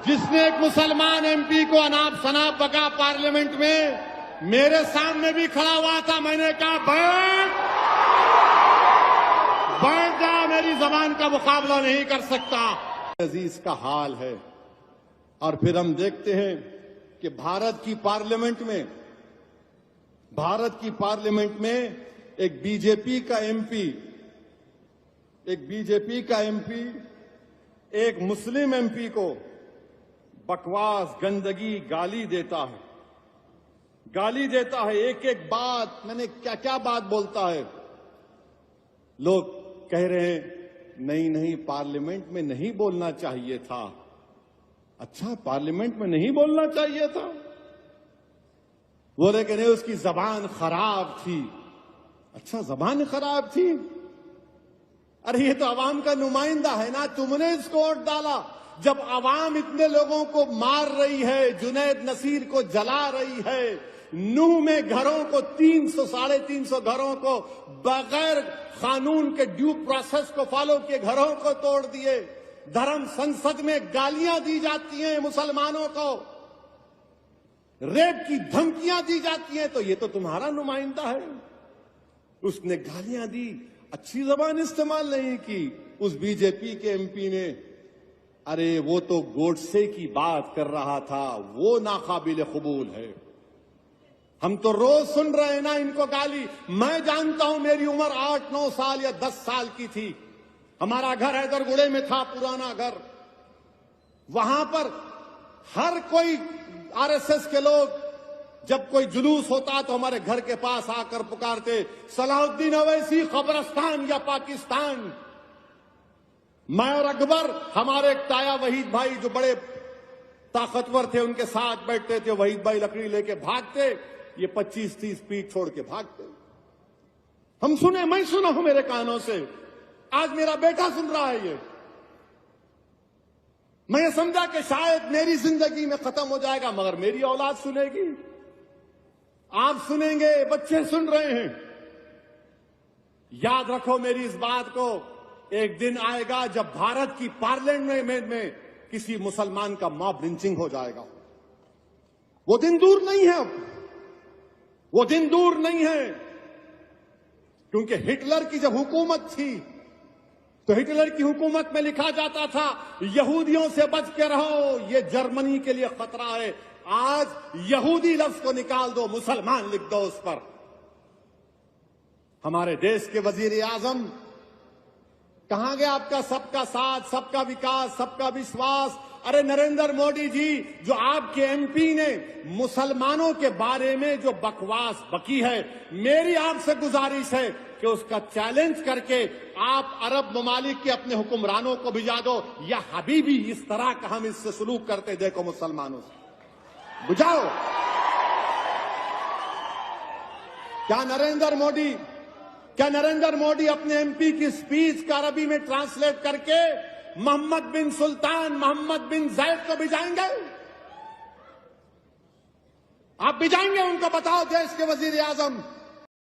जिसने एक मुसलमान एमपी को अनाप शनाप बका पार्लियामेंट में मेरे सामने भी खड़ा हुआ था। मैंने कहा बैठ जा, मेरी जबान का मुकाबला नहीं कर सकता। अजीज का हाल है। और फिर हम देखते हैं कि भारत की पार्लियामेंट में एक बीजेपी का एमपी एक मुस्लिम एमपी को बकवास, गंदगी, गाली देता है। एक एक बात, मैंने क्या क्या बात बोलता है। लोग कह रहे हैं नहीं पार्लियामेंट में नहीं बोलना चाहिए था। अच्छा, पार्लियामेंट में नहीं बोलना चाहिए था? बोले कि नहीं, उसकी जबान खराब थी। अच्छा, जबान खराब थी? अरे ये तो अवाम का नुमाइंदा है ना, तुमने इसको वोट डाला। जब अवाम इतने लोगों को मार रही है, जुनैद नसीर को जला रही है, नूह में घरों को 300-350 घरों को बगैर कानून के ड्यू प्रोसेस को फॉलो किए घरों को तोड़ दिए, धर्म संसद में गालियां दी जाती हैं मुसलमानों को, रेप की धमकियां दी जाती हैं, तो ये तो तुम्हारा नुमाइंदा है। उसने गालियां दी, अच्छी जबान इस्तेमाल नहीं की। उस बीजेपी के एमपी ने, अरे वो तो गोडसे की बात कर रहा था, वो नाकाबिल कबूल है। हम तो रोज सुन रहे हैं ना इनको गाली। मैं जानता हूं, मेरी उम्र 8-9 साल या 10 साल की थी। हमारा घर हैदरगुड़े में था, पुराना घर। वहां पर हर कोई आरएसएस के लोग, जब कोई जुलूस होता तो हमारे घर के पास आकर पुकारते, सलाहुद्दीन अवैसी कब्रिस्तान या पाकिस्तान। मैं और अकबर, हमारे एक ताया वहीद भाई जो बड़े ताकतवर थे, उनके साथ बैठते थे। वहीद भाई लकड़ी लेके भागते, ये 25-30 फीट छोड़ के भागते। हम सुने, मैं सुना हूं मेरे कानों से, आज मेरा बेटा सुन रहा है ये। मैं ये समझा कि शायद मेरी जिंदगी में खत्म हो जाएगा, मगर मेरी औलाद सुनेगी, आप सुनेंगे, बच्चे सुन रहे हैं। याद रखो मेरी इस बात को, एक दिन आएगा जब भारत की पार्लियामेंट में किसी मुसलमान का मॉब लिंचिंग हो जाएगा। वो दिन दूर नहीं है, वो दिन दूर नहीं है। क्योंकि हिटलर की जब हुकूमत थी तो हिटलर की हुकूमत में लिखा जाता था, यहूदियों से बच के रहो, ये जर्मनी के लिए खतरा है। आज यहूदी लफ्ज को निकाल दो, मुसलमान लिख दो उस पर। हमारे देश के वजीर आजम, कहां गया आपका सबका साथ, सबका विकास, सबका विश्वास? अरे नरेंद्र मोदी जी, जो आपके एमपी ने मुसलमानों के बारे में जो बकवास बकी है, मेरी आपसे गुजारिश है कि उसका चैलेंज करके आप अरब ममालिक के अपने हुक्मरानों को भिजा दो, या हबीबी इस तरह का हम इससे सलूक करते देखो मुसलमानों से, बुझाओ। क्या नरेंद्र मोदी अपने एमपी की स्पीच का अरबी में ट्रांसलेट करके मोहम्मद बिन सुल्तान, मोहम्मद बिन जैद को भिजाएंगे? आप भिजाएंगे उनको? बताओ देश के वजीर आजम।